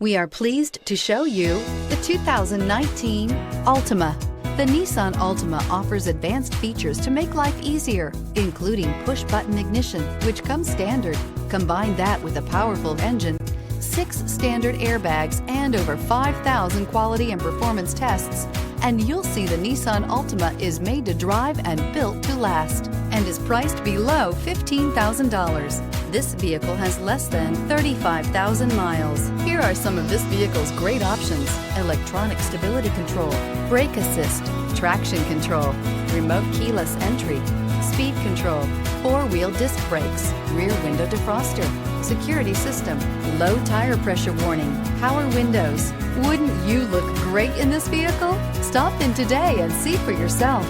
We are pleased to show you the 2019 Altima. The Nissan Altima offers advanced features to make life easier, including push-button ignition, which comes standard. Combine that with a powerful engine, 6 standard airbags, and over 5,000 quality and performance tests, and you'll see the Nissan Altima is made to drive and built to last, and is priced below $15,000. This vehicle has less than 35,000 miles. Here are some of this vehicle's great options: electronic stability control, brake assist, traction control, remote keyless entry, speed control, 4-wheel disc brakes, rear window defroster, security system, low tire pressure warning, power windows. Wouldn't you look great in this vehicle? Stop in today and see for yourself.